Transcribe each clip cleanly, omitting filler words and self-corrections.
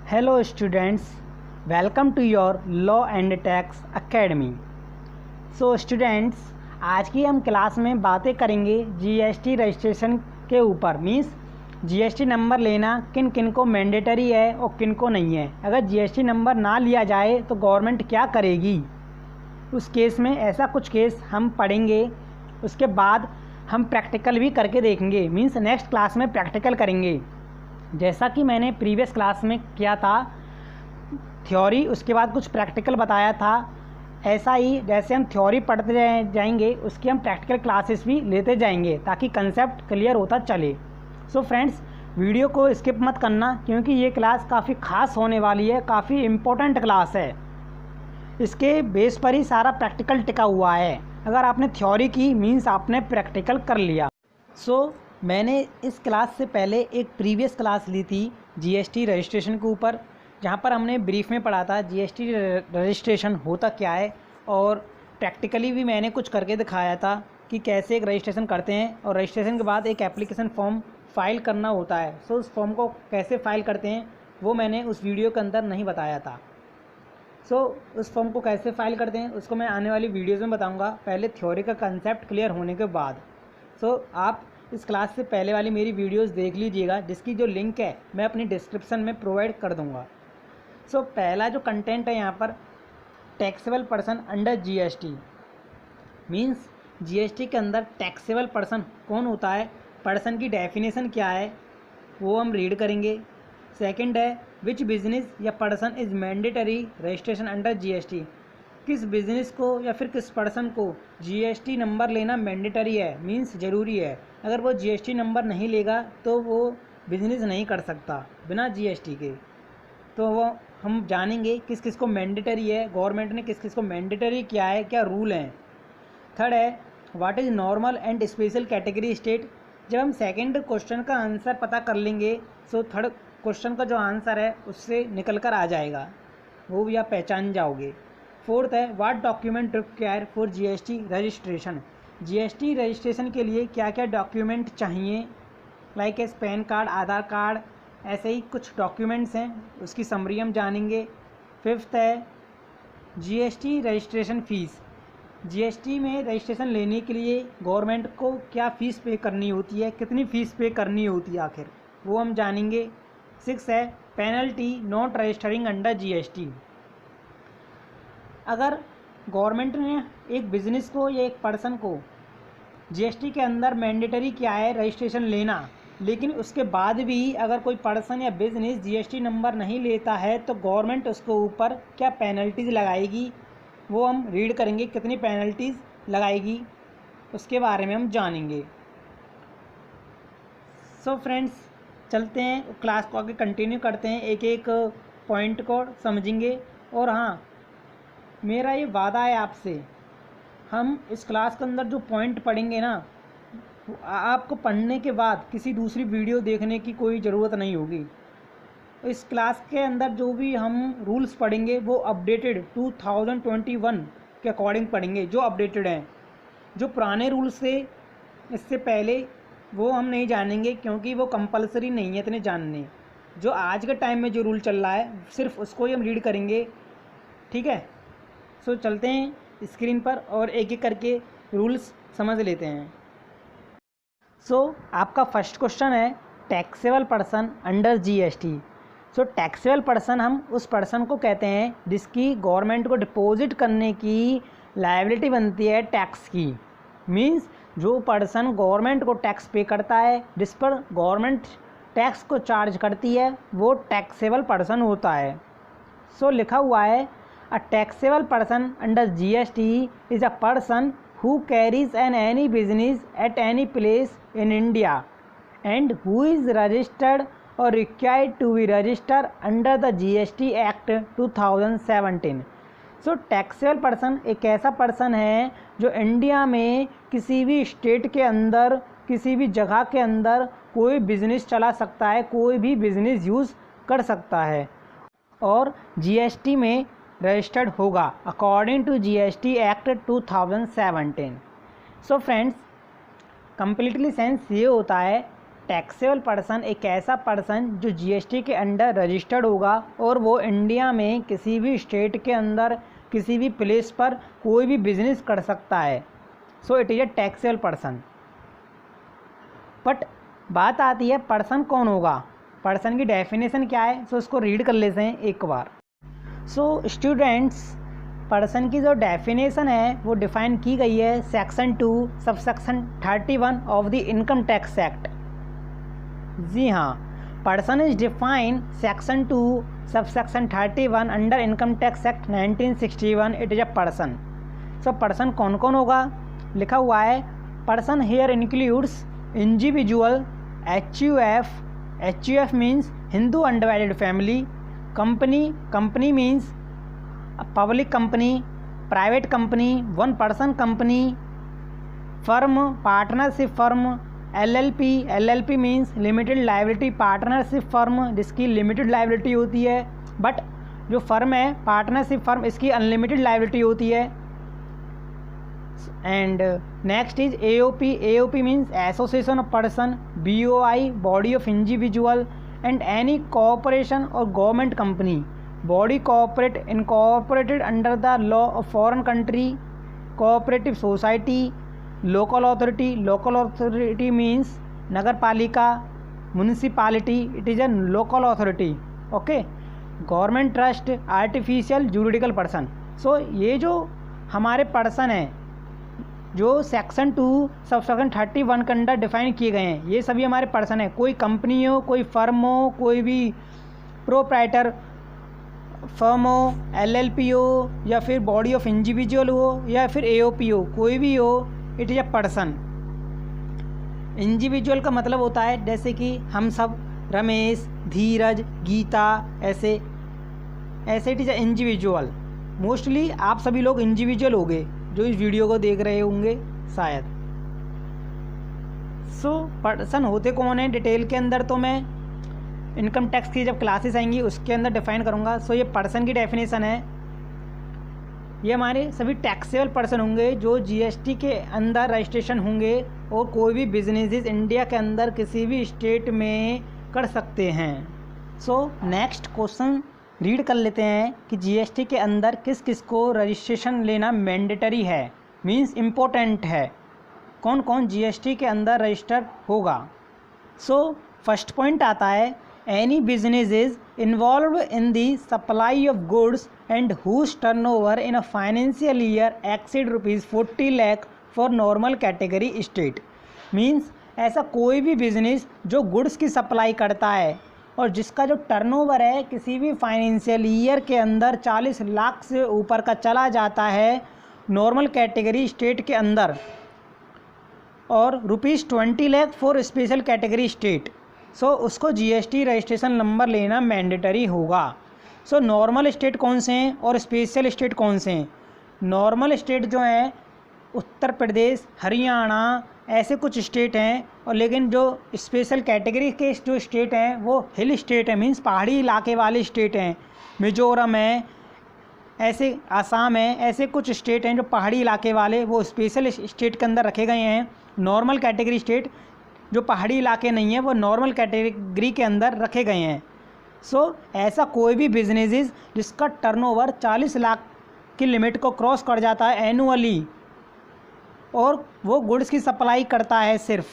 Hello students, welcome to your Law and Tax Academy. So students, आज की हम class में बातें करेंगे जीएसटी रजिस्ट्रेशन के ऊपर। मीन्स जीएसटी नंबर लेना किन किन को मैंडेटरी है और किन को नहीं है। अगर जीएसटी नंबर ना लिया जाए तो गवर्नमेंट क्या करेगी, उस केस में ऐसा कुछ केस हम पढ़ेंगे। उसके बाद हम प्रैक्टिकल भी करके देखेंगे। मीन्स नेक्स्ट क्लास में प्रैक्टिकल करेंगे, जैसा कि मैंने प्रीवियस क्लास में किया था थ्योरी, उसके बाद कुछ प्रैक्टिकल बताया था। ऐसा ही जैसे हम थ्योरी पढ़ते जाएंगे उसकी हम प्रैक्टिकल क्लासेस भी लेते जाएंगे ताकि कंसेप्ट क्लियर होता चले। सो फ्रेंड्स, वीडियो को स्किप मत करना क्योंकि ये क्लास काफ़ी ख़ास होने वाली है, काफ़ी इम्पोर्टेंट क्लास है। इसके बेस पर ही सारा प्रैक्टिकल टिका हुआ है। अगर आपने थ्योरी की मीन्स आपने प्रैक्टिकल कर लिया। मैंने इस क्लास से पहले एक प्रीवियस क्लास ली थी जीएसटी रजिस्ट्रेशन के ऊपर, जहाँ पर हमने ब्रीफ में पढ़ा था जीएसटी रजिस्ट्रेशन होता क्या है, और प्रैक्टिकली भी मैंने कुछ करके दिखाया था कि कैसे एक रजिस्ट्रेशन करते हैं और रजिस्ट्रेशन के बाद एक एप्लीकेशन फॉर्म फाइल करना होता है। उस फॉर्म को कैसे फाइल करते हैं वो मैंने उस वीडियो के अंदर नहीं बताया था। उस फॉर्म को कैसे फाइल करते हैं उसको मैं आने वाली वीडियोज़ में बताऊँगा, पहले थ्योरी का कंसेप्ट क्लियर होने के बाद। आप इस क्लास से पहले वाली मेरी वीडियोस देख लीजिएगा, जिसकी जो लिंक है मैं अपनी डिस्क्रिप्शन में प्रोवाइड कर दूंगा। पहला जो कंटेंट है यहाँ पर, taxable person under GST. Means GST के अंदर टैक्सेबल पर्सन कौन होता है, पर्सन की डेफिनेशन क्या है वो हम रीड करेंगे। सेकंड है विच बिजनेस या person is mandatory registration under GST. किस बिज़नेस को या फिर किस पर्सन को जीएसटी नंबर लेना मैंडेटरी है, मींस ज़रूरी है। अगर वो जीएसटी नंबर नहीं लेगा तो वो बिज़नेस नहीं कर सकता बिना जीएसटी के। तो वो हम जानेंगे किस किस को मैंडेटरी है, गवर्नमेंट ने किस किस को मैंडेटरी किया है, क्या रूल हैं। थर्ड है what is normal and special category state. जब हम सेकेंड क्वेश्चन का आंसर पता कर लेंगे तो थर्ड क्वेश्चन का जो आंसर है उससे निकल कर आ जाएगा, वो भी आप पहचान जाओगे। फोर्थ है what document require for GST registration. GST registration के लिए क्या क्या डॉक्यूमेंट चाहिए, लाइक एस पैन कार्ड, आधार कार्ड, ऐसे ही कुछ डॉक्यूमेंट्स हैं, उसकी समरी हम जानेंगे। फिफ्थ है जीएसटी रजिस्ट्रेशन फ़ीस। जीएसटी में रजिस्ट्रेशन लेने के लिए गवर्नमेंट को क्या फ़ीस पे करनी होती है, कितनी फ़ीस पे करनी होती है आखिर, वो हम जानेंगे। सिक्स है penalty not registering under GST. अगर गवर्नमेंट ने एक बिज़नेस को या एक पर्सन को जीएसटी के अंदर मैंडेटरी किया है रजिस्ट्रेशन लेना, लेकिन उसके बाद भी अगर कोई पर्सन या बिज़नेस जीएसटी नंबर नहीं लेता है तो गवर्नमेंट उसके ऊपर क्या पेनल्टीज़ लगाएगी वो हम रीड करेंगे। कितनी पेनल्टीज़ लगाएगी उसके बारे में हम जानेंगे। फ्रेंड्स, चलते हैं क्लास को आगे कंटिन्यू करते हैं, एक एक पॉइंट को समझेंगे। और हाँ, मेरा ये वादा है आपसे, हम इस क्लास के अंदर जो पॉइंट पढ़ेंगे ना, आपको पढ़ने के बाद किसी दूसरी वीडियो देखने की कोई ज़रूरत नहीं होगी। इस क्लास के अंदर जो भी हम रूल्स पढ़ेंगे वो अपडेटेड 2021 के अकॉर्डिंग पढ़ेंगे, जो अपडेटेड हैं। जो पुराने रूल्स थे इससे पहले वो हम नहीं जानेंगे क्योंकि वो कंपलसरी नहीं है इतने जानने। जो आज के टाइम में जो रूल चल रहा है सिर्फ उसको ही हम रीड करेंगे, ठीक है। चलते हैं स्क्रीन पर और एक एक करके रूल्स समझ लेते हैं। आपका फर्स्ट क्वेश्चन है taxable person under GST. Taxable person हम उस पर्सन को कहते हैं जिसकी गवर्नमेंट को डिपॉजिट करने की लायबिलिटी बनती है टैक्स की। मींस जो पर्सन गवर्नमेंट को टैक्स पे करता है, जिस पर गवर्नमेंट टैक्स को चार्ज करती है, वो टैक्सेबल पर्सन होता है। लिखा हुआ है A taxable person under GST is a person who carries any business at any place in India and who is registered or required to be registered under the GST Act 2017। Taxable person एक ऐसा person है जो India में किसी भी state के अंदर, किसी भी जगह के अंदर कोई बिज़नेस चला सकता है, कोई भी बिज़नेस यूज़ कर सकता है और जीएसटी में रजिस्टर्ड होगा according to GST act 2017। Friends, completely sense ये होता है टैक्सेबल पर्सन एक ऐसा पर्सन जो जीएसटी के अंडर रजिस्टर्ड होगा और वो इंडिया में किसी भी स्टेट के अंदर किसी भी प्लेस पर कोई भी बिजनेस कर सकता है। सो it is a taxable person. But बात आती है पर्सन कौन होगा, पर्सन की डेफिनेशन क्या है। सो उसको रीड कर लेते हैं एक बार। सो स्टूडेंट्स, पर्सन की जो डेफिनेशन है वो डिफाइन की गई है section 2 subsection 31 of the income tax act. जी हाँ, person is define section 2 subsection 31 under income tax act 1961। It is a person. So person कौन कौन होगा लिखा हुआ है। Person here includes individual, HUF means Hindu undivided family, company means public company, private company, one person company, firm, partnership firm, LLP means limited liability partnership firm जिसकी limited liability होती है, but जो फर्म है पार्टनरशिप फर्म इसकी unlimited liability होती है। And next is AOP means association of person, BOI body of individual, and any corporation और government company, body incorporated under the law of foreign country, cooperative society, local authority means Nagar Palika, municipality, it is a local authority. Okay, government trust, artificial juridical person. So ये जो हमारे person हैं जो section 2 subsection 31 के under define किए गए हैं, ये सभी हमारे पर्सन हैं। कोई कंपनी हो, कोई फर्म हो, कोई भी प्रोप्राइटर फर्म हो, LLP हो, या फिर बॉडी ऑफ इंडिविजुअल हो, या फिर AOP हो, कोई भी हो, it is a person. Individual का मतलब होता है जैसे कि हम सब, रमेश, धीरज, गीता, ऐसे it is a individual. Mostly आप सभी लोग इंडिविजुअल होंगे जो इस वीडियो को देख रहे होंगे शायद। सो पर्सन होते कौन है डिटेल के अंदर तो मैं इनकम टैक्स की जब क्लासेस आएंगी उसके अंदर डिफाइन करूँगा। सो ये पर्सन की डेफिनेशन है। ये हमारे सभी टैक्सेबल पर्सन होंगे जो जीएसटी के अंदर रजिस्ट्रेशन होंगे और कोई भी बिजनेसेस इंडिया के अंदर किसी भी स्टेट में कर सकते हैं। सो नेक्स्ट क्वेश्चन रीड कर लेते हैं कि जीएसटी के अंदर किस किस को रजिस्ट्रेशन लेना मैंडेटरी है, मींस इम्पोर्टेंट है। कौन कौन जीएसटी के अंदर रजिस्टर होगा। सो फर्स्ट पॉइंट आता है any businesses involved in the supply of goods and whose turnover in a financial year exceed ₹40 lakh for normal category state. Means ऐसा कोई भी बिजनेस जो गुड्स की सप्लाई करता है और जिसका जो टर्नओवर है किसी भी फाइनेंशियल ईयर के अंदर 40 लाख से ऊपर का चला जाता है नॉर्मल कैटेगरी स्टेट के अंदर, और ₹20 lakh for special category state. So उसको जीएसटी रजिस्ट्रेशन नंबर लेना मैंडेटरी होगा। सो नॉर्मल स्टेट कौन से हैं और स्पेशल स्टेट कौन से हैं। नॉर्मल स्टेट जो हैं उत्तर प्रदेश, हरियाणा, ऐसे कुछ स्टेट हैं, और लेकिन जो स्पेशल कैटेगरी के जो स्टेट हैं वो हिल स्टेट है, मींस पहाड़ी इलाके वाले स्टेट हैं। मिजोरम है, ऐसे आसाम है, ऐसे कुछ स्टेट हैं जो पहाड़ी इलाके वाले, वो स्पेशल स्टेट के अंदर रखे गए हैं। नॉर्मल कैटेगरी स्टेट जो पहाड़ी इलाके नहीं है वो नॉर्मल कैटेगरी के अंदर रखे गए हैं। सो ऐसा कोई भी बिजनेसेस जिसका टर्नओवर 40 लाख की लिमिट को क्रॉस कर जाता है एनुअली और वो गुड्स की सप्लाई करता है सिर्फ,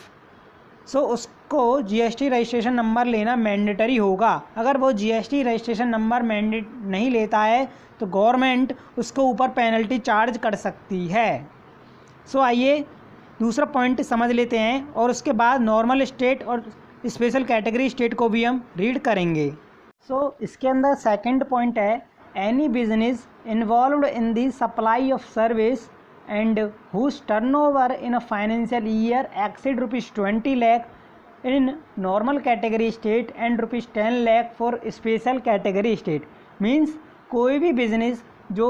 सो उसको जीएसटी रजिस्ट्रेशन नंबर लेना मैंडेटरी होगा। अगर वो जीएसटी रजिस्ट्रेशन नंबर मैंडेट नहीं लेता है तो गवर्नमेंट उसको ऊपर पेनल्टी चार्ज कर सकती है। सो आइए दूसरा पॉइंट समझ लेते हैं और उसके बाद नॉर्मल स्टेट और स्पेशल कैटेगरी स्टेट को भी हम रीड करेंगे। सो इसके अंदर सेकंड पॉइंट है any business involved in the supply of service and whose turnover in a financial year exceed ₹20 lakh in normal category state and ₹10 lakh for special category state। Means कोई भी business जो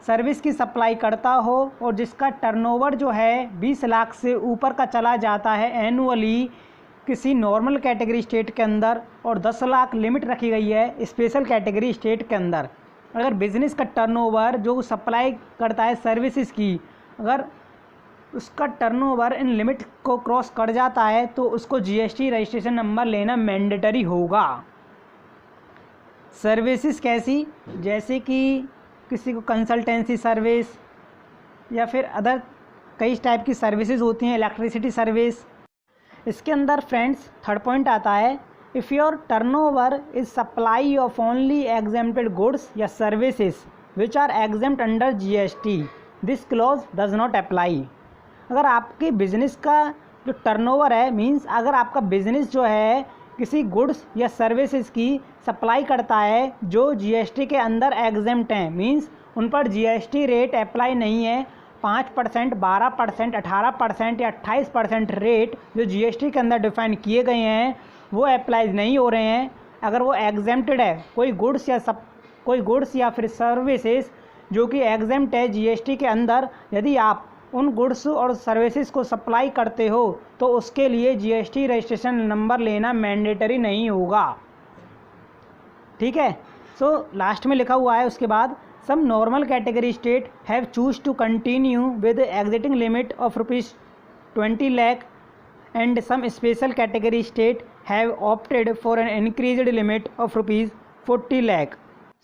service की supply करता हो और जिसका turnover जो है 20 लाख से ऊपर का चला जाता है एनुअली किसी नॉर्मल कैटेगरी स्टेट के अंदर, और 10 लाख लिमिट रखी गई है स्पेशल कैटेगरी स्टेट के अंदर। अगर बिजनेस का टर्नओवर जो सप्लाई करता है सर्विसेज की अगर उसका टर्नओवर इन लिमिट को क्रॉस कर जाता है तो उसको जीएसटी रजिस्ट्रेशन नंबर लेना मैंडेटरी होगा। सर्विसेज कैसी, जैसे कि किसी को कंसल्टेंसी सर्विस या फिर अदर कई टाइप की सर्विसेज होती हैं, इलेक्ट्रिसिटी सर्विस। इसके अंदर फ्रेंड्स थर्ड पॉइंट आता है, if your turnover is supply of only exempted goods या services which are exempt under GST this clause does not apply. अगर आपके बिजनेस का जो टर्नओवर है, मींस अगर आपका बिजनेस जो है किसी गुड्स या सर्विसेज की सप्लाई करता है जो जीएसटी के अंदर एग्जेम्प्ट हैं, मींस उन पर जीएसटी रेट अप्लाई नहीं है, 5%, 12%, 18% या 28% रेट जो जीएसटी के अंदर डिफाइन किए गए हैं वो अप्लाई नहीं हो रहे हैं, अगर वो एग्जेम्प्टेड है कोई गुड्स या फिर सर्विसेज जो कि एग्जेम्प्ट है जीएसटी के अंदर, यदि आप उन गुड्स और सर्विसेज को सप्लाई करते हो तो उसके लिए जीएसटी रजिस्ट्रेशन नंबर लेना मैंडेटरी नहीं होगा। ठीक है। सो लास्ट में लिखा हुआ है उसके बाद, some normal category state have choose to continue with existing limit of ₹20 lakh and some special category state have opted for an increased limit of ₹40 lakh.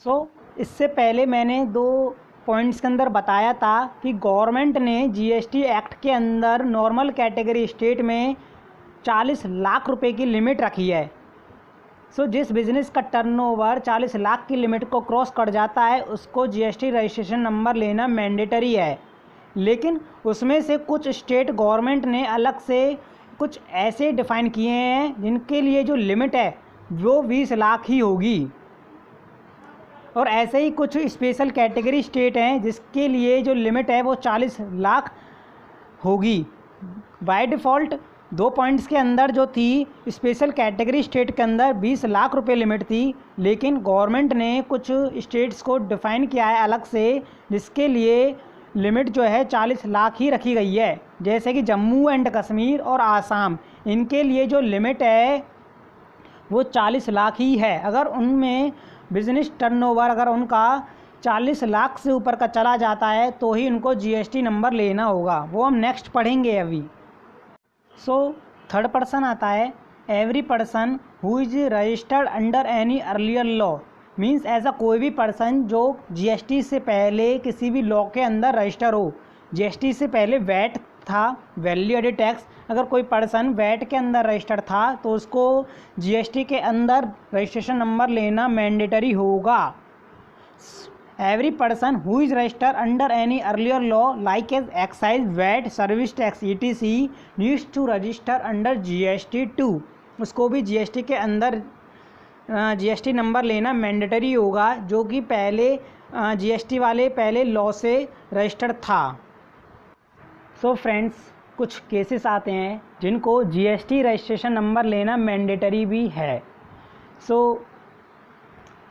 So इससे पहले मैंने 2 पॉइंट्स के अंदर बताया था कि गवर्नमेंट ने जीएसटी एक्ट के अंदर नॉर्मल कैटेगरी स्टेट में 40 लाख रुपए की लिमिट रखी है। सो जिस बिज़नेस का टर्नओवर 40 लाख की लिमिट को क्रॉस कर जाता है उसको जीएसटी रजिस्ट्रेशन नंबर लेना मैंडेटरी है। लेकिन उसमें से कुछ स्टेट गवर्नमेंट ने अलग से कुछ ऐसे डिफ़ाइन किए हैं जिनके लिए जो लिमिट है वो 20 लाख ही होगी, और ऐसे ही कुछ स्पेशल कैटेगरी स्टेट हैं जिसके लिए जो लिमिट है वो 40 लाख होगी। बाय डिफ़ॉल्ट 2 पॉइंट्स के अंदर जो थी स्पेशल कैटेगरी स्टेट के अंदर 20 लाख रुपए लिमिट थी, लेकिन गवर्नमेंट ने कुछ स्टेट्स को डिफ़ाइन किया है अलग से जिसके लिए लिमिट जो है 40 लाख ही रखी गई है। जैसे कि जम्मू एंड कश्मीर और आसाम, इनके लिए जो लिमिट है वो 40 लाख ही है। अगर उनमें बिज़नेस टर्नओवर अगर उनका 40 लाख से ऊपर का चला जाता है तो ही उनको जीएसटी नंबर लेना होगा, वो हम नेक्स्ट पढ़ेंगे अभी। सो थर्ड पर्सन आता है, every person who is registered under any earlier law, means ऐसा कोई भी पर्सन जो जीएसटी से पहले किसी भी लॉ के अंदर रजिस्टर हो। जीएसटी से पहले वैट था, वैल्यू एडेड टैक्स, अगर कोई पर्सन वैट के अंदर रजिस्टर्ड था तो उसको जीएसटी के अंदर रजिस्ट्रेशन नंबर लेना मैंडेटरी होगा। Every person who is registered under any earlier law like as excise, VAT, service tax ETC needs to register under GST 2, उसको भी जीएसटी के अंदर जीएसटी नंबर लेना मैंडेटरी होगा जो कि पहले जीएसटी वाले पहले लॉ से रजिस्टर्ड था। सो फ्रेंड्स, कुछ केसेस आते हैं जिनको जीएसटी रजिस्ट्रेशन नंबर लेना मैंडेटरी भी है। सो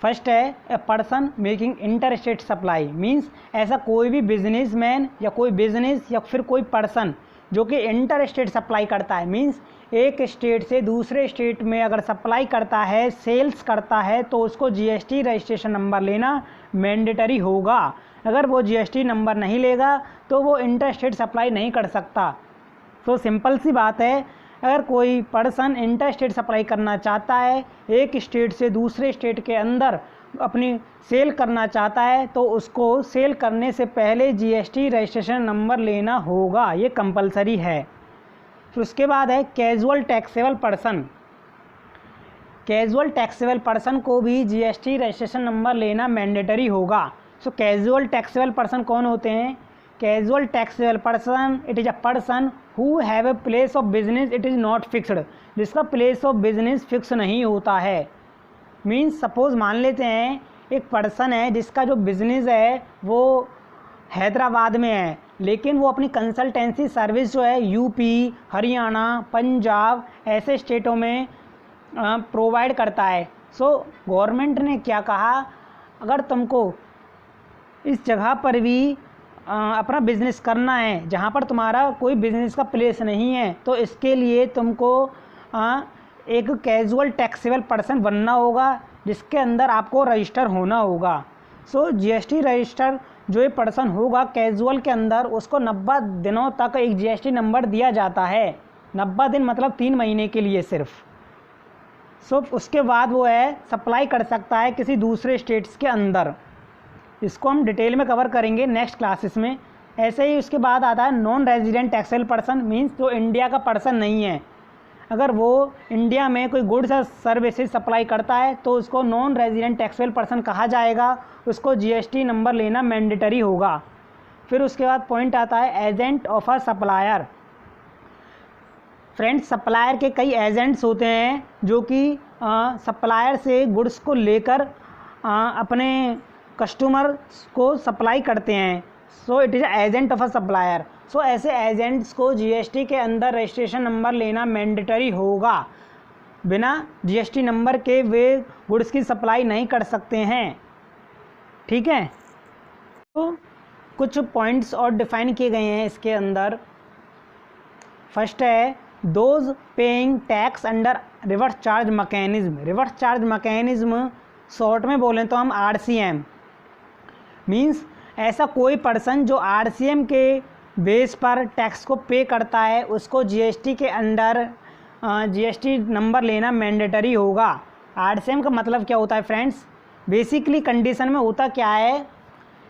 फर्स्ट है, a person making inter state supply, means ऐसा कोई भी बिजनेसमैन या कोई बिजनेस या फिर कोई पर्सन जो कि इंटर स्टेट सप्लाई करता है, मींस एक स्टेट से दूसरे स्टेट में अगर सप्लाई करता है, सेल्स करता है, तो उसको जीएसटी रजिस्ट्रेशन नंबर लेना मैंडेटरी होगा। अगर वो जीएसटी नंबर नहीं लेगा तो वो इंटर स्टेट सप्लाई नहीं कर सकता। तो सिंपल सी बात है, अगर कोई पर्सन इंटर स्टेट सप्लाई करना चाहता है, एक स्टेट से दूसरे स्टेट के अंदर अपनी सेल करना चाहता है, तो उसको सेल करने से पहले जीएसटी रजिस्ट्रेशन नंबर लेना होगा, ये कंपलसरी है। फिर उसके बाद है casual taxable person. Casual taxable person को भी जीएसटी रजिस्ट्रेशन नंबर लेना मैंडेटरी होगा। सो कैजुअल टैक्सेबल पर्सन कौन होते हैं? Casual taxable person, it is a person who have a place of business it is not fixed, जिसका प्लेस ऑफ बिजनेस फिक्स नहीं होता है। मीन्स सपोज मान लेते हैं एक पर्सन है जिसका जो बिज़नेस है वो हैदराबाद में है, लेकिन वो अपनी कंसल्टेंसी सर्विस जो है यूपी, हरियाणा, पंजाब ऐसे स्टेटों में प्रोवाइड करता है। सो गवर्नमेंट ने क्या कहा, अगर तुमको इस जगह पर भी अपना बिज़नेस करना है जहाँ पर तुम्हारा कोई बिज़नेस का प्लेस नहीं है, तो इसके लिए तुमको एक कैजुअल टैक्सेबल पर्सन बनना होगा जिसके अंदर आपको रजिस्टर होना होगा। सो जीएसटी रजिस्टर जो ये पर्सन होगा कैजुअल के अंदर, उसको 90 दिनों तक एक जीएसटी नंबर दिया जाता है। 90 दिन मतलब 3 महीने के लिए सिर्फ। सो उसके बाद वो है सप्लाई कर सकता है किसी दूसरे स्टेट्स के अंदर। इसको हम डिटेल में कवर करेंगे नेक्स्ट क्लासेस में। ऐसे ही उसके बाद आता है non resident taxable person, means जो इंडिया का पर्सन नहीं है। अगर वो इंडिया में कोई गुड्स या सर्विसेज सप्लाई करता है तो उसको नॉन रेजिडेंट टैक्सेबल पर्सन कहा जाएगा। उसको जीएसटी नंबर लेना मैंडेटरी होगा। फिर उसके बाद पॉइंट आता है agent of a supplier. Friends, supplier के कई एजेंट्स होते हैं जो कि सप्लायर से गुड्स को लेकर अपने कस्टमर को सप्लाई करते हैं। So it is agent of a supplier. So ऐसे एजेंट्स को जीएसटी के अंदर रजिस्ट्रेशन नंबर लेना मैंडेटरी होगा। बिना जीएसटी नंबर के वे गुड्स की सप्लाई नहीं कर सकते हैं। ठीक है, तो कुछ पॉइंट्स और डिफाइन किए गए हैं इसके अंदर। फर्स्ट है those paying tax under reverse charge mechanism. Reverse charge mechanism short में बोलें तो हम आरसीएम, मीन्स ऐसा कोई पर्सन जो आरसीएम के बेस पर टैक्स को पे करता है उसको जीएसटी के अंडर जीएसटी नंबर लेना मैंडेटरी होगा। आरसीएम का मतलब क्या होता है फ्रेंड्स? बेसिकली कंडीशन में होता क्या है,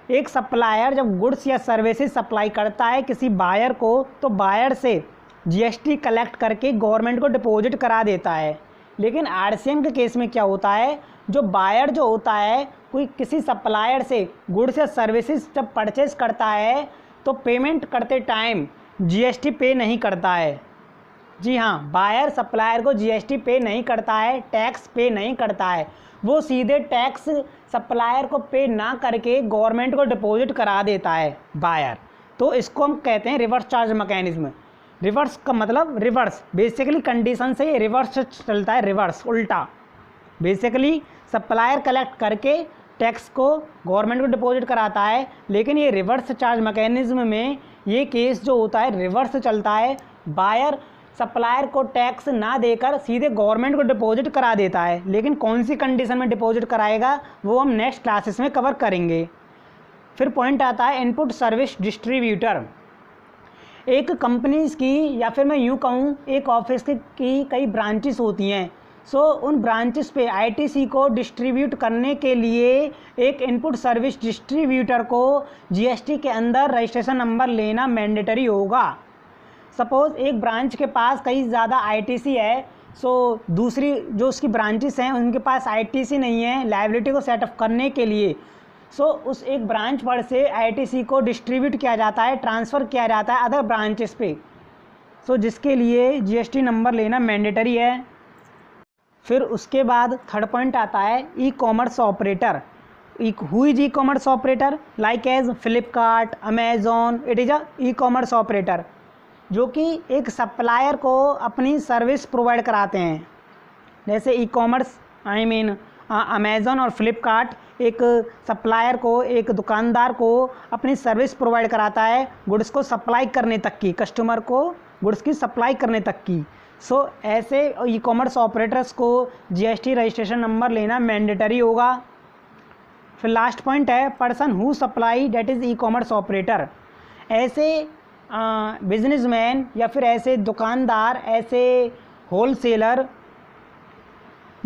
एक सप्लायर जब गुड्स या सर्विसेज सप्लाई करता है किसी बायर को, तो बायर से जीएसटी कलेक्ट करके गवर्नमेंट को डिपॉजिट करा देता है। लेकिन आरसीएम के केस में क्या होता है, जो बायर जो होता है कोई किसी सप्लायर से गुड्स या सर्विसेज जब परचेज करता है तो पेमेंट करते टाइम जीएसटी पे नहीं करता है। जी हाँ, बायर सप्लायर को जीएसटी पे नहीं करता है, टैक्स पे नहीं करता है। वो सीधे टैक्स सप्लायर को पे ना करके गवर्नमेंट को डिपॉजिट करा देता है बायर। तो इसको हम कहते हैं रिवर्स चार्ज मैकेनिज्म। रिवर्स का मतलब रिवर्स, बेसिकली कंडीशन से ये रिवर्स चलता है, रिवर्स उल्टा। बेसिकली सप्लायर कलेक्ट करके टैक्स को गवर्नमेंट को डिपॉजिट कराता है, लेकिन ये रिवर्स चार्ज मैकेनिज्म में ये केस जो होता है रिवर्स चलता है। बायर सप्लायर को टैक्स ना देकर सीधे गवर्नमेंट को डिपॉजिट करा देता है। लेकिन कौन सी कंडीशन में डिपॉजिट कराएगा वो हम नेक्स्ट क्लासेस में कवर करेंगे। फिर पॉइंट आता है इनपुट सर्विस डिस्ट्रीब्यूटर। एक कंपनीज की, या फिर मैं यूँ कहूँ एक ऑफिस की कई ब्रांचेस होती हैं। सो उन ब्रांचेस पे आईटीसी को डिस्ट्रीब्यूट करने के लिए एक इनपुट सर्विस डिस्ट्रीब्यूटर को जीएसटी के अंदर रजिस्ट्रेशन नंबर लेना मैंडेटरी होगा। सपोज़ एक ब्रांच के पास कई ज़्यादा आईटीसी है, सो दूसरी जो उसकी ब्रांचेस हैं उनके पास आईटीसी नहीं है लायबिलिटी को सेटअप करने के लिए। सो उस एक ब्रांच पर से आईटीसी को डिस्ट्रीब्यूट किया जाता है, ट्रांसफ़र किया जाता है अदर ब्रांचेस पे। सो जिसके लिए जीएसटी नंबर लेना मैंडेटरी है। फिर उसके बाद थर्ड पॉइंट आता है e commerce operator. Who is e commerce operator? Like as Flipkart, Amazon, it is a e commerce operator, जो कि एक सप्लायर को अपनी सर्विस प्रोवाइड कराते हैं। जैसे ई कॉमर्स अमेज़ॉन और फ्लिपकार्ट एक सप्लायर को, एक दुकानदार को अपनी सर्विस प्रोवाइड कराता है गुड्स को सप्लाई करने तक की, कस्टमर को गुड्स की सप्लाई करने तक की। सो ऐसे ई कॉमर्स ऑपरेटर्स को जीएसटी रजिस्ट्रेशन नंबर लेना मैंडेटरी होगा। फिर लास्ट पॉइंट है person who supply, that is E commerce operator. ऐसे बिजनेसमैन या फिर ऐसे दुकानदार, ऐसे होलसेलर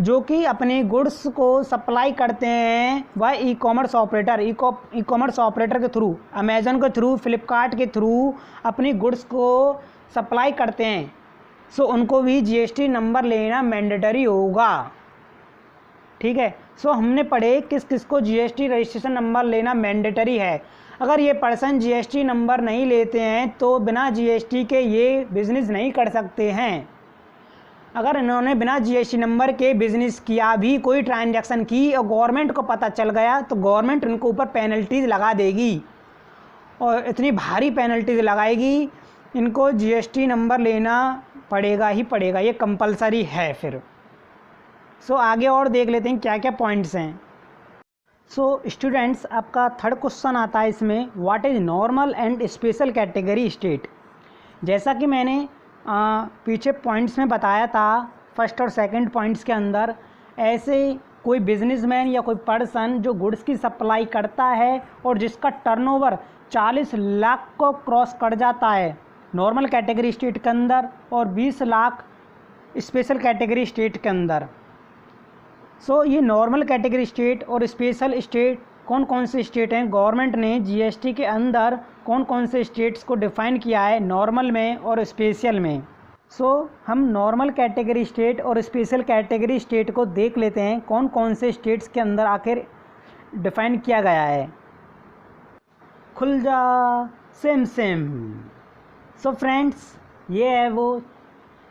जो कि अपने गुड्स को सप्लाई करते हैं वह ई कॉमर्स ऑपरेटर, ई कॉमर्स ऑपरेटर के थ्रू, अमेज़न के थ्रू, फ्लिपकार्ट के थ्रू अपनी गुड्स को सप्लाई करते हैं। सो उनको भी जीएसटी नंबर लेना मैंडेटरी होगा। ठीक है, सो हमने पढ़े किस किस को जीएसटी रजिस्ट्रेशन नंबर लेना मैंडेटरी है। अगर ये पर्सन जीएसटी नंबर नहीं लेते हैं तो बिना जीएसटी के ये बिज़नेस नहीं कर सकते हैं। अगर इन्होंने बिना जीएसटी नंबर के बिज़नेस किया भी, कोई ट्रांजैक्शन की और गवर्नमेंट को पता चल गया तो गवर्नमेंट इनको ऊपर पेनल्टीज़ लगा देगी, और इतनी भारी पेनल्टीज़ लगाएगी, इनको जीएसटी नंबर लेना पड़ेगा ही पड़ेगा, ये कंपलसरी है। फिर सो आगे और देख लेते हैं क्या क्या पॉइंट्स हैं। सो स्टूडेंट्स, आपका थर्ड क्वेश्चन आता है इसमें, what is normal and special category state. जैसा कि मैंने पीछे पॉइंट्स में बताया था फर्स्ट और सेकंड पॉइंट्स के अंदर, ऐसे कोई बिजनेसमैन या कोई पर्सन जो गुड्स की सप्लाई करता है और जिसका टर्नओवर 40 लाख को क्रॉस कर जाता है नॉर्मल कैटेगरी स्टेट के अंदर और 20 लाख स्पेशल कैटेगरी स्टेट के अंदर। सो ये नॉर्मल कैटेगरी स्टेट और स्पेशल स्टेट कौन कौन से स्टेट हैं, गवर्नमेंट ने जीएसटी के अंदर कौन कौन से स्टेट्स को डिफ़ाइन किया है नॉर्मल में और स्पेशल में। हम नॉर्मल कैटेगरी स्टेट और स्पेशल कैटेगरी स्टेट को देख लेते हैं कौन कौन से स्टेट्स के अंदर आखिर डिफ़ाइन किया गया है। खुल जा सेम सेम। फ्रेंड्स, ये है वो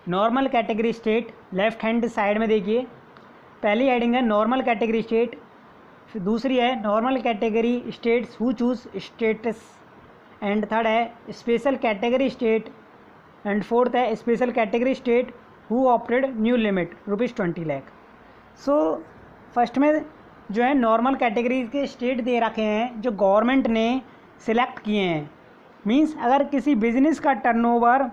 normal category state. Left hand side में देखिए, पहली हेडिंग है नॉर्मल कैटेगरी स्टेट, फिर दूसरी है normal category states who choose status, and third है special category state, and fourth है special category state who operate new limit ₹20 lakh. First में जो है नॉर्मल कैटेगरी के स्टेट दे रखे हैं जो गवर्नमेंट ने सिलेक्ट किए हैं। मींस अगर किसी बिजनेस का टर्नओवर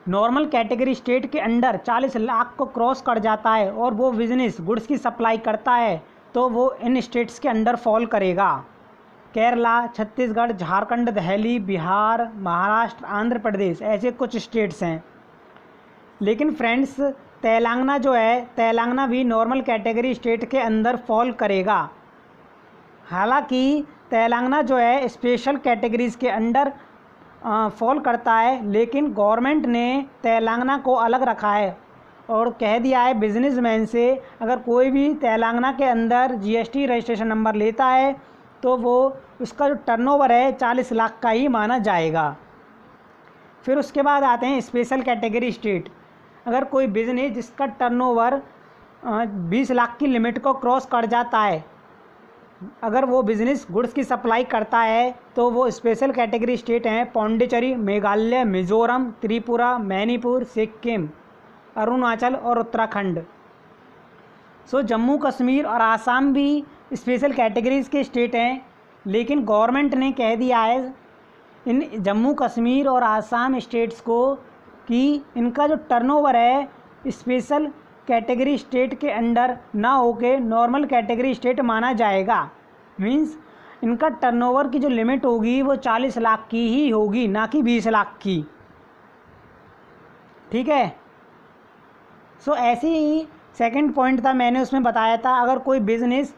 नॉर्मल कैटेगरी स्टेट के अंडर 40 लाख को क्रॉस कर जाता है और वो बिजनेस गुड्स की सप्लाई करता है तो वो इन स्टेट्स के अंडर फॉल करेगा। केरला, छत्तीसगढ़, झारखंड, दिल्ली, बिहार, महाराष्ट्र, आंध्र प्रदेश, ऐसे कुछ स्टेट्स हैं। लेकिन फ्रेंड्स, तेलंगाना जो है, तेलंगाना भी नॉर्मल कैटेगरी स्टेट के अंदर फॉल करेगा। हालांकि तेलंगाना जो है स्पेशल कैटेगरीज़ के अंडर फॉल करता है, लेकिन गवर्नमेंट ने तेलंगाना को अलग रखा है और कह दिया है बिजनेसमैन से अगर कोई भी तेलंगाना के अंदर जीएसटी रजिस्ट्रेशन नंबर लेता है तो वो उसका जो टर्नओवर है 40 लाख का ही माना जाएगा। फिर उसके बाद आते हैं स्पेशल कैटेगरी स्टेट। अगर कोई बिजनेस जिसका टर्नओवर 20 लाख की लिमिट को क्रॉस कर जाता है, अगर वो बिज़नेस गुड्स की सप्लाई करता है तो वो स्पेशल कैटेगरी स्टेट हैं पौंडीचेरी, मेघालय, मिज़ोरम, त्रिपुरा, मणिपुर, सिक्किम, अरुणाचल और उत्तराखंड। जम्मू कश्मीर और आसाम भी स्पेशल कैटेगरीज़ के स्टेट हैं, लेकिन गवर्नमेंट ने कह दिया है इन जम्मू कश्मीर और आसाम स्टेट्स को कि इनका जो टर्नओवर है स्पेशल कैटेगरी स्टेट के अंडर ना होके नॉर्मल कैटेगरी स्टेट माना जाएगा। मींस इनका टर्नओवर की जो लिमिट होगी वो 40 लाख की ही होगी, ना कि 20 लाख की। ठीक है। ऐसे ही सेकंड पॉइंट था, मैंने उसमें बताया था अगर कोई बिजनेस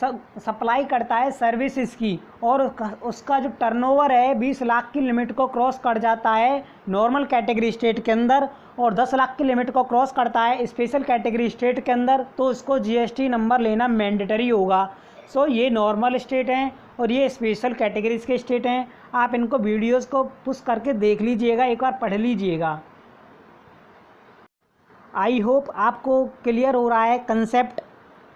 सप्लाई करता है सर्विसेज की और उसका जो टर्नओवर है 20 लाख की लिमिट को क्रॉस कर जाता है नॉर्मल कैटेगरी स्टेट के अंदर और 10 लाख की लिमिट को क्रॉस करता है स्पेशल कैटेगरी स्टेट के अंदर, तो उसको जीएसटी नंबर लेना मैंडेटरी होगा। ये नॉर्मल स्टेट हैं और ये स्पेशल कैटेगरीज के स्टेट हैं। आप इनको वीडियोस को पुश करके देख लीजिएगा, एक बार पढ़ लीजिएगा। आई होप आपको क्लियर हो रहा है कंसेप्ट।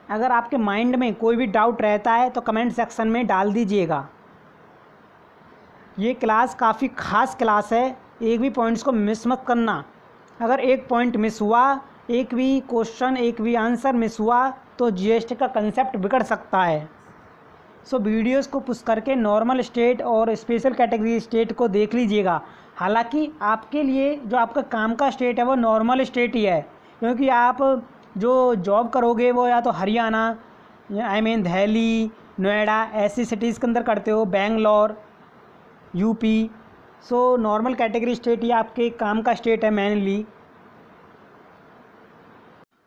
अगर आपके माइंड में कोई भी डाउट रहता है तो कमेंट सेक्शन में डाल दीजिएगा। ये क्लास काफ़ी ख़ास क्लास है, एक भी पॉइंट्स को मिस मत करना। अगर एक पॉइंट मिस हुआ, एक भी क्वेश्चन, एक भी आंसर मिस हुआ तो जीएसटी का कंसेप्ट बिगड़ सकता है। वीडियोस को पुश करके नॉर्मल स्टेट और स्पेशल कैटेगरी स्टेट को देख लीजिएगा। हालांकि आपके लिए जो आपका काम का स्टेट है वो नॉर्मल स्टेट ही है, क्योंकि आप जो जॉब करोगे वो या तो हरियाणा, दिल्ली, नोएडा ऐसी सिटीज़ के अंदर करते हो, Bangalore, UP. Normal category state ही आपके काम का स्टेट है मेनली।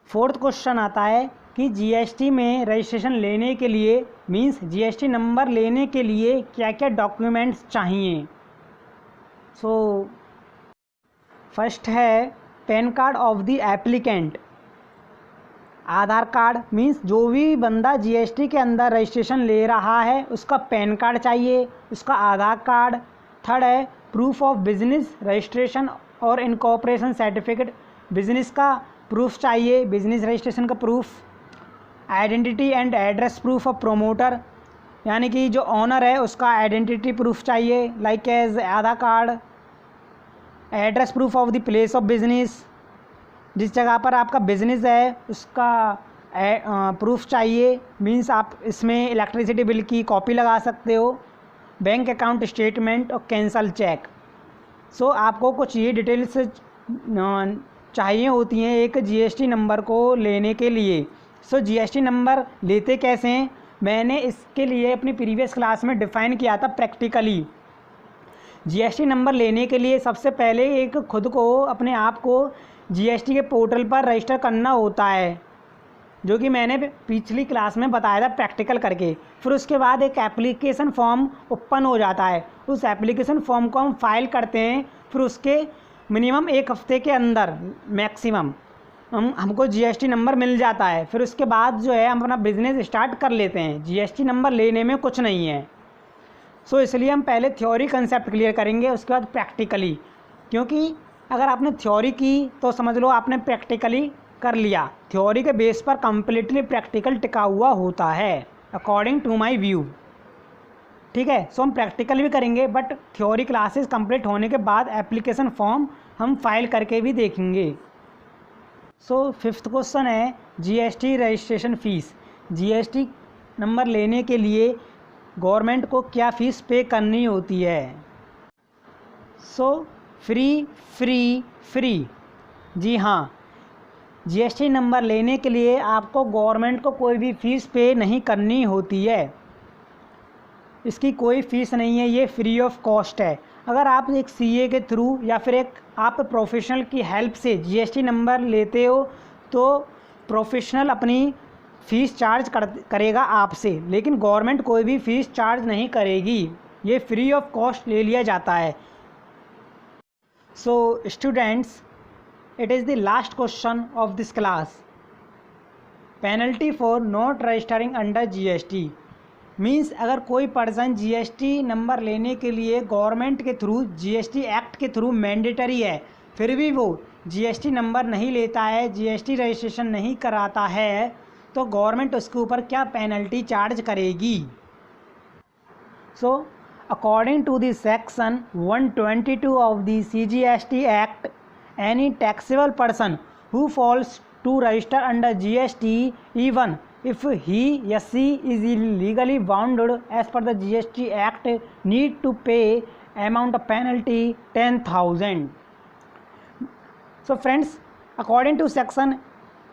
फोर्थ क्वेश्चन आता है कि जीएसटी में रजिस्ट्रेशन लेने के लिए मींस जीएसटी नंबर लेने के लिए क्या क्या डॉक्यूमेंट्स चाहिए। फर्स्ट है pan card of the applicant. Aadhaar card means जो भी बंदा जीएसटी के अंदर रजिस्ट्रेशन ले रहा है उसका पैन कार्ड चाहिए, उसका आधार कार्ड। थर्ड है प्रूफ ऑफ बिजनेस रजिस्ट्रेशन और इनकॉर्पोरेशन सर्टिफिकेट, बिजनेस का प्रूफ चाहिए, बिजनेस रजिस्ट्रेशन का proof. Identity and address proof of promoter, यानी कि जो ऑनर है उसका आइडेंटिटी प्रूफ चाहिए like as Aadhaar card. Address proof of the place of business, जिस जगह पर आपका बिजनेस है उसका प्रूफ चाहिए, मींस आप इसमें इलेक्ट्रिसिटी बिल की कॉपी लगा सकते हो। बैंक अकाउंट स्टेटमेंट और कैंसल चेक। आपको कुछ ये डिटेल्स चाहिए होती हैं एक जीएसटी नंबर को लेने के लिए। सो जीएसटी नंबर लेते कैसे हैं, मैंने इसके लिए अपनी प्रीवियस क्लास में डिफ़ाइन किया था प्रैक्टिकली। जीएसटी नंबर लेने के लिए सबसे पहले एक खुद को अपने आप को जीएसटी के पोर्टल पर रजिस्टर करना होता है, जो कि मैंने पिछली क्लास में बताया था प्रैक्टिकल करके। फिर उसके बाद एक एप्लीकेशन फॉर्म ओपन हो जाता है, उस एप्लीकेशन फॉर्म को हम फाइल करते हैं। फिर उसके मिनिमम 1 हफ्ते के अंदर मैक्सिमम हमको जीएसटी नंबर मिल जाता है। फिर उसके बाद जो है हम अपना बिज़नेस स्टार्ट कर लेते हैं। जीएसटी नंबर लेने में कुछ नहीं है। सो इसलिए हम पहले थ्योरी कंसेप्ट क्लियर करेंगे, उसके बाद प्रैक्टिकली, क्योंकि अगर आपने थ्योरी की तो समझ लो आपने प्रैक्टिकली कर लिया। थ्योरी के बेस पर कम्प्लीटली प्रैक्टिकल टिका हुआ होता है अकॉर्डिंग टू माई व्यू। ठीक है, सो हम प्रैक्टिकल भी करेंगे, बट थ्योरी क्लासेस कंप्लीट होने के बाद एप्लीकेशन फॉर्म हम फाइल करके भी देखेंगे। सो 5th क्वेश्चन है GST registration fees. GST number लेने के लिए गवर्नमेंट को क्या फ़ीस पे करनी होती है। So free. जी हाँ, जीएसटी नंबर लेने के लिए आपको गवर्नमेंट को कोई भी फ़ीस पे नहीं करनी होती है। इसकी कोई फ़ीस नहीं है, ये फ्री ऑफ कॉस्ट है। अगर आप एक सीए के थ्रू या फिर एक आप प्रोफेशनल की हेल्प से जीएसटी नंबर लेते हो तो प्रोफेशनल अपनी फ़ीस चार्ज करेगा आपसे, लेकिन गवर्नमेंट कोई भी फ़ीस चार्ज नहीं करेगी। ये फ्री ऑफ कॉस्ट ले लिया जाता है। So students, it is the last question of this class. Penalty for not registering under GST means अगर कोई पर्सन जीएसटी नंबर लेने के लिए गवर्नमेंट के थ्रू जीएसटी एक्ट के थ्रू मैंडेटरी है, फिर भी वो जीएसटी नंबर नहीं लेता है, जीएसटी रजिस्ट्रेशन नहीं कराता है, तो गवर्नमेंट उसके ऊपर क्या पेनल्टी चार्ज करेगी। So according to the section 122 of the CGST act, any taxable person who falls to register under GST even if he or she is illegally bound as per the GST Act need to pay amount of penalty 10,000. So friends, according to section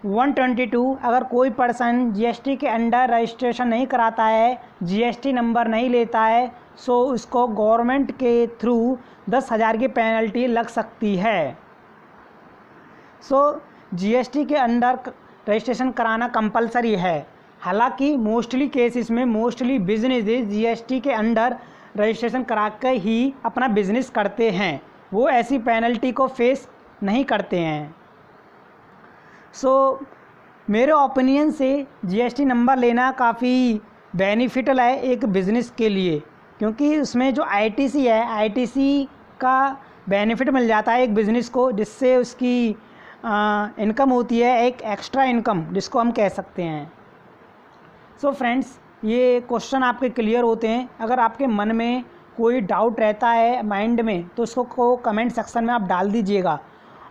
122, अगर कोई person GST के under registration नहीं कराता है, GST number नहीं लेता है, सो उसको गवर्नमेंट के थ्रू 10,000 की पेनल्टी लग सकती है। सो जीएसटी के अंडर रजिस्ट्रेशन कराना कंपलसरी है। हालांकि मोस्टली केसेस में मोस्टली बिजनेसेस जीएसटी के अंडर रजिस्ट्रेशन करा कर ही अपना बिजनेस करते हैं, वो ऐसी पेनल्टी को फेस नहीं करते हैं। सो मेरे ओपिनियन से जीएसटी नंबर लेना काफ़ी बेनिफिटल है एक बिज़नेस के लिए, क्योंकि उसमें जो आईटीसी है, आईटीसी का बेनिफिट मिल जाता है एक बिज़नेस को, जिससे उसकी इनकम होती है, एक एक्स्ट्रा इनकम जिसको हम कह सकते हैं। सो फ्रेंड्स, ये क्वेश्चन आपके क्लियर होते हैं। अगर आपके मन में कोई डाउट रहता है माइंड में तो उसको कमेंट सेक्शन में आप डाल दीजिएगा।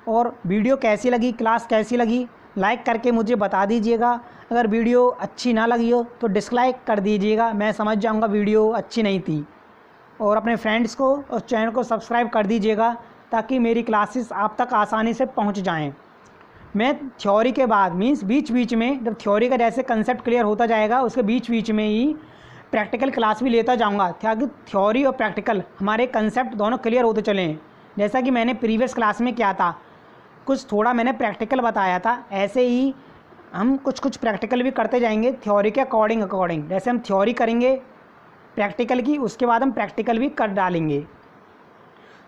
और वीडियो कैसी लगी, क्लास कैसी लगी, लाइक करके मुझे बता दीजिएगा। अगर वीडियो अच्छी ना लगी हो तो डिसलाइक कर दीजिएगा, मैं समझ जाऊँगा वीडियो अच्छी नहीं थी। और अपने फ्रेंड्स को और चैनल को सब्सक्राइब कर दीजिएगा ताकि मेरी क्लासेस आप तक आसानी से पहुंच जाएं। मैं थ्योरी के बाद मींस बीच बीच में जब थ्योरी का जैसे कंसेप्ट क्लियर होता जाएगा उसके बीच बीच में ही प्रैक्टिकल क्लास भी लेता जाऊंगा, ताकि थ्योरी और प्रैक्टिकल हमारे कंसेप्ट दोनों क्लियर होते चलें। जैसा कि मैंने प्रीवियस क्लास में किया था, कुछ थोड़ा मैंने प्रैक्टिकल बताया था, ऐसे ही हम कुछ प्रैक्टिकल भी करते जाएंगे थ्योरी के अकॉर्डिंग। जैसे हम थ्योरी करेंगे प्रैक्टिकल की, उसके बाद हम प्रैक्टिकल भी कर डालेंगे।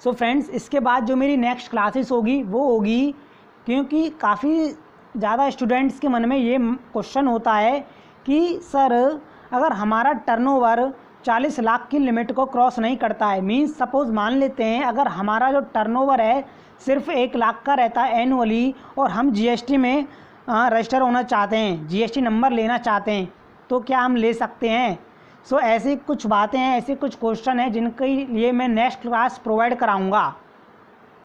सो फ्रेंड्स, इसके बाद जो मेरी नेक्स्ट क्लासेस होगी वो होगी, क्योंकि काफ़ी ज़्यादा स्टूडेंट्स के मन में ये क्वेश्चन होता है कि सर अगर हमारा टर्नओवर 40 लाख की लिमिट को क्रॉस नहीं करता है, मींस सपोज़ मान लेते हैं अगर हमारा जो टर्नओवर है सिर्फ 1 लाख का रहता है एनुअली और हम जीएसटी में रजिस्टर होना चाहते हैं, जीएसटी नंबर लेना चाहते हैं, तो क्या हम ले सकते हैं। सो ऐसी कुछ बातें हैं, ऐसे कुछ क्वेश्चन हैं जिनके लिए मैं नेक्स्ट क्लास प्रोवाइड कराऊँगा।